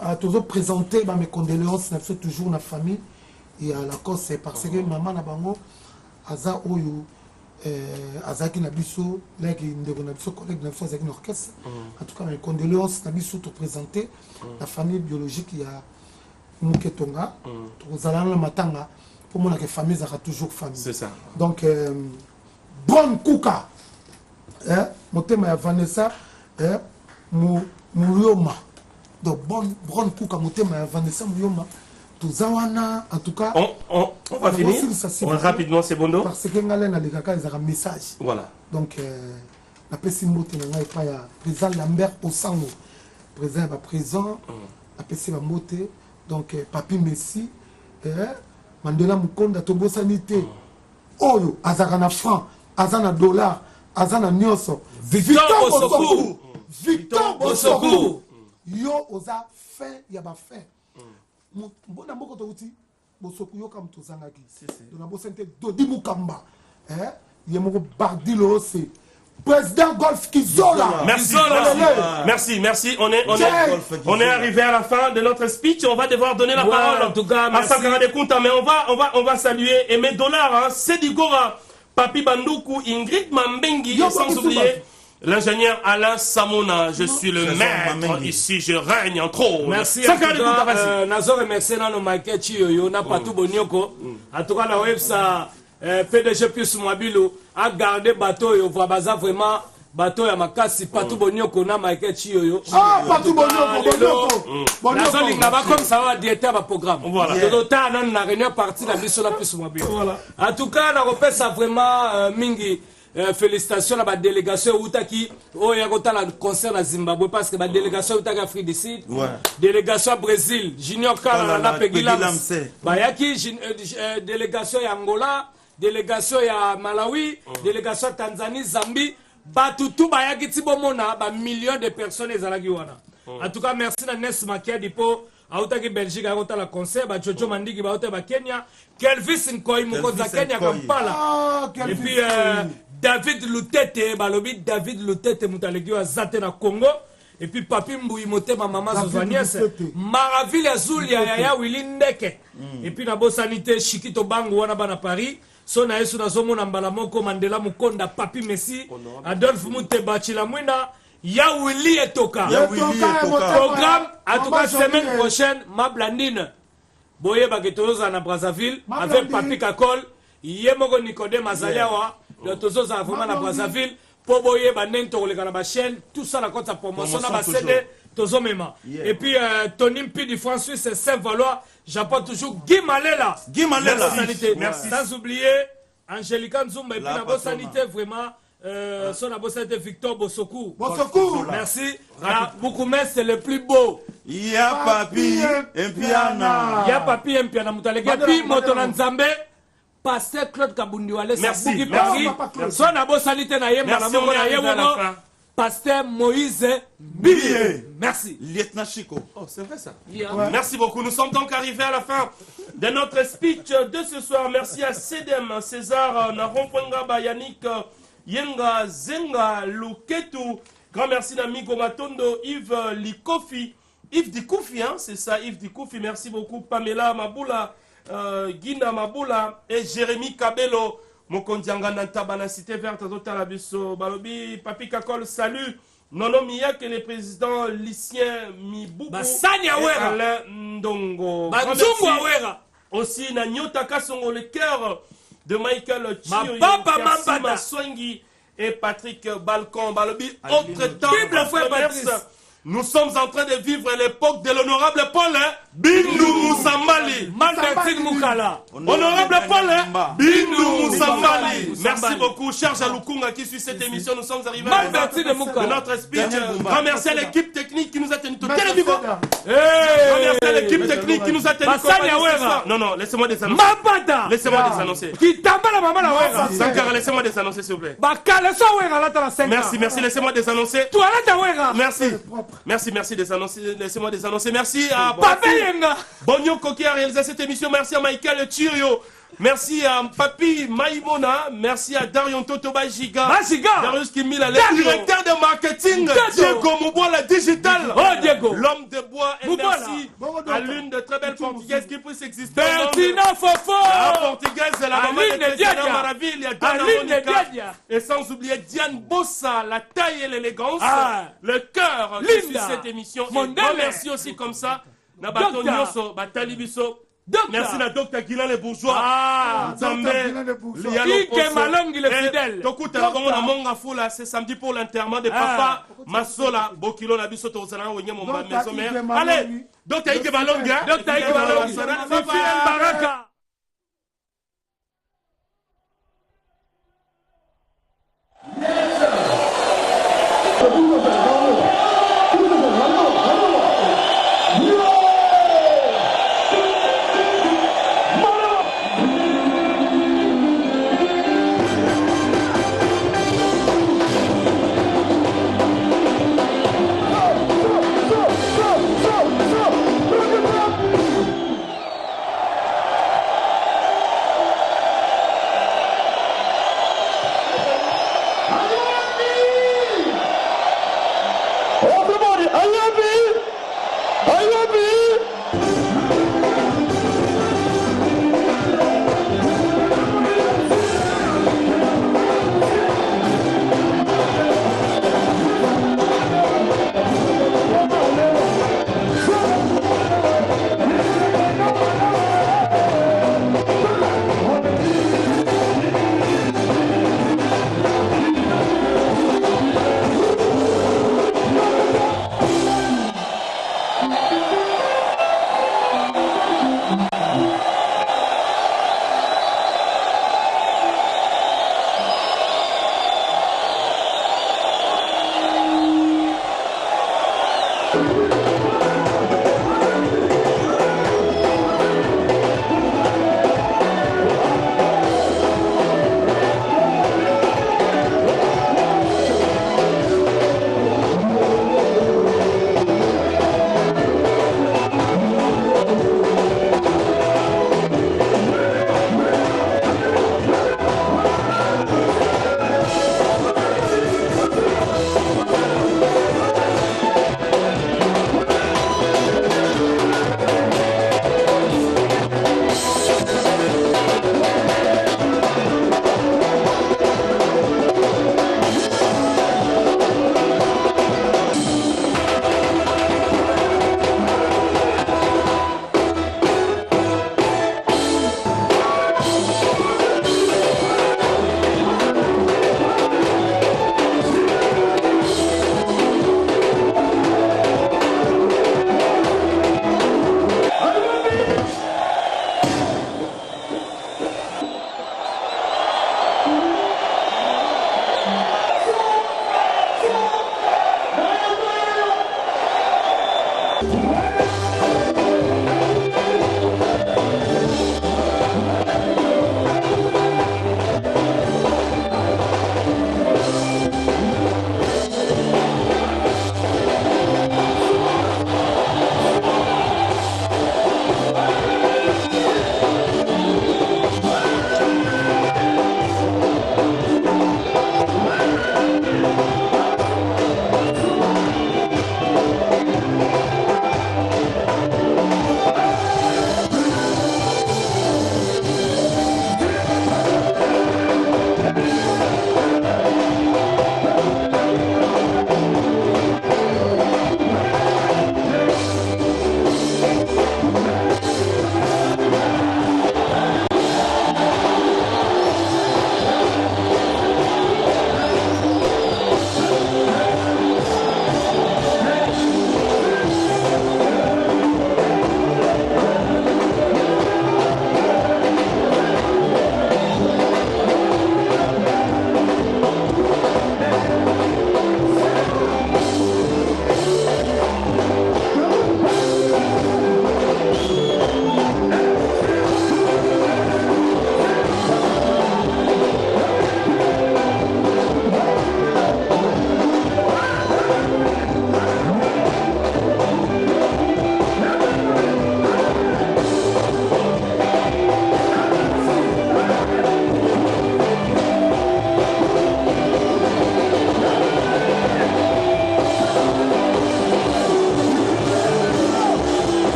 a toujours présenté mes condoléances na toujours na famille et à la cause c'est parce que maman na bango aza oyo azaki na biso leki ndeko na biso collègue na biso azaki na orchestre en tout cas mes condoléances na biso te présenter la famille biologique ya Muketonga tozala na matanga pour mon que famille zaka toujours famille c'est ça donc bonne kuka motema ya Vanessa Muyoma donc bonne kuka motema ya Vanessa Muyoma. En tout cas, on va finir rapidement, c'est bon. Parce que nous avons un message. Voilà. Donc, la pessimité, nous avons président Lambert Osango, président présent, la pessimité, donc Papi Messi, Mandela Mukonda, Tobo Sanité, Oyo, Azarana franc, Azana dollar, Azana nyoso, Victor Bosokou, Victor Bosokou, Yo oza fait, yaba fait. Mbona mboko touti bosoku yo kam tozangaki dona bosente dodi mukamba yemoko bardilo c'est président Golf Kizola. Merci. On est arrivé à la fin de notre speech. On va devoir donner la parole en tout cas à Sankara de Kunta, mais on va saluer Aimé Dollar, Sedi Gora, Papi Bandoukou, Ingrid Mambengi et sans oublier l'ingénieur Alain Samona. Je suis le maître ici, je règne en trône. Merci. Nazo remercier dans nos maquettes yo na pas tout bonioko. En tout cas la web ça PDG plus Mwabilo a gardé bateau yo baza vraiment bateau ya makasi pas tout bonioko na maquettes yo. Ah pas tout bonioko. Nazo linga ba comme ça va directeur ba programme. Voilà. De l'automne on a réunion partie la mission la plus Mwabilo. Voilà. En tout cas na repère ça vraiment mingi. Félicitations à la délégation Outaki au Yagota la concert à Zimbabwe parce que la délégation Outaki Afrique du Sud, délégation Brésil, Junior Kala na Pegilam, Bayaki délégation Angola, délégation ya Malawi, délégation Tanzanie, Zambie, Batutu Bayaki Tibomona, millions de personnes ezalaki wana. En tout cas merci na Nes Makia dipo Outaki Belgique Yagota la concert, Jojo Mandiki Baote ba Kenya, Kelvis Nkoi Mukoza Kenya Kampala. Et puis David Lutete, balobi David Lutete Moutalekio Zate na Congo. Et puis Papi Mbouyi Motema Mama Zozanias, Maraville Azulia Yaya Willy Ndeke. Et puis Nabo Sanité Chikito Bango Wanabana Paris. Sona Yesu na Zomo Nambalamoko Mandela Mukonda Papi Messi. Adolphe Muteba Chilamwina. Ya Willy Etoka. Programme, en tout cas semaine prochaine, ma Blandine. Boye Bagetoza na Brazzaville. Avec Papi Kakol. Yemoko Nicodème Azaliawa. Le Tozo a vraiment na Brazzaville pour boyer banen to les canaba chaîne tout ça la compte sa promotion na ba CD Tozo Mema et puis Tony Mpi du France Suisse Saint-Valois j'apporte toujours Guy Malela merci sans oublier Angelica Nzumba et puis la bonne sanité vraiment son la bonne sanité Victor Bosokou merci beaucoup mais c'est le plus beau ya papi Mpiana mutalege puis Motona Nzambe Pasteur Claude Kabundiwale, merci. Son abo sanité na yemba na moko na yemono. Pasteur Moïse Billy. Merci. Lieutenant Chico. Oh, c'est vrai ça. Yeah. Ouais. Merci beaucoup. Nous sommes donc arrivés à la fin de notre speech de ce soir. Merci à Cédem, César, Narompongaba, Yannick, Yenga, Zenga, Luketu. Grand merci à Migo Matondo, Yves Likofi. Yves Dikoufi, hein, c'est ça, Yves Dikoufi. Merci beaucoup. Pamela Maboula. Guina Maboula et Jérémy Kabelo Mokondianga Nantaba na cité verte Totalabiso Balobi Papi Kakol salut Nono Miyak et le président Lucien Miboukou Basani Awera Alain Ndongo Banzungu Awera aussi na Nyota Kasongo le cœur de Michael Chio Mababa Mambada Maswangi et Patrick Balcon. Balobi, autre temps, Vive le frère Patrice. nous sommes en train de vivre l'époque de l'honorable Paul Bindu Moussambali. Malbertine Moukala. Honorable Paul Bindu Moussambali. Merci beaucoup, cher Jaloukounga qui suit cette émission. Nous sommes arrivés à la fin de notre speech. Grand merci à l'équipe technique qui nous a tenu tout. Quel est le grand merci à l'équipe technique qui nous a tenu compagnie ce soir. Non, non, laissez-moi des annonces. Laissez-moi des annoncer. Sankara, laissez-moi des annoncer, s'il vous plaît. Merci, merci, laissez-moi des annoncer. Merci. Merci des annoncer. Laissez-moi des annoncer. Merci à Bonio Koki a réalisé cette émission. Merci à Michael Thurio. Merci à Papi Maïmona. Merci à Darion Totoba Giga. Darius Kimila, le directeur de marketing. Diego Moubola Digital. L'homme de bois. Et merci à l'une de très belles portugaises qui puisse exister. Bertina Fofo. La portugaise, la maman de Christina Maravilla. Dana Monica. Et sans oublier Diane Bossa, la taille et l'élégance. Le cœur qui suit cette émission. Merci aussi comme ça. Nabato Nyoso, Batali Biso. Merci à Dr Guilan les bourgeois. Ike Malongi le fidèle. C'est samedi pour l'enterrement de papa Masola Bokilo na biso to zana wenye mon maison mère. Allez, Dr Ike Malongi, Dr Ike Malongi. Baraka. Thank you.